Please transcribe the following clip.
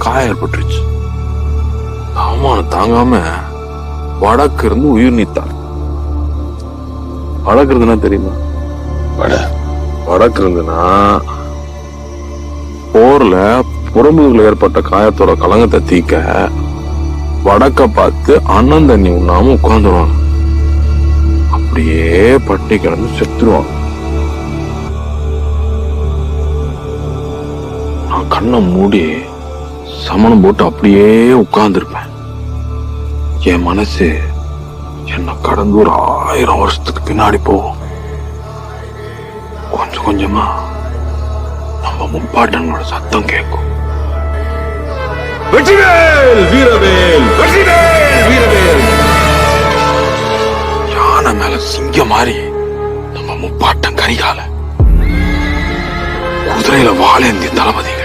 காயம் ஏற்பட்டுருச்சு. அவமானம் தாங்காம வடக்கு இருந்து உயிர் நீத்தார். வடக்கு இருந்துன்னா தெரியுமா? வடக்கு இருந்துன்னா போர்ல புறம்புல ஏற்பட்ட காயத்தோட கலங்கத்தை தீக்க வடக்க பார்த்து அண்ணன் தண்ணி உண்ணாம உட்கார்ந்துருவாங்க. அப்படியே பட்டி கிடந்து செத்துருவாங்க. நான் கண்ணை மூடி சமணம் போட்டு அப்படியே உட்கார்ந்துருப்பேன். என் மனசு என்ன கடந்து ஒரு 1000 வருஷத்துக்கு பின்னாடி போகும். கொஞ்சம் கொஞ்சமா நம்ம முப்பாட்டனோட சத்தம் கேட்கும். வெற்றிவேல் வீரவேல், வெற்றிவேல் வீரவேல். யானை மேல சிங்க மாதிரி நம்ம முப்பாட்டன் கரிகால, குதிரையில வாழேந்திய தளபதிகள்.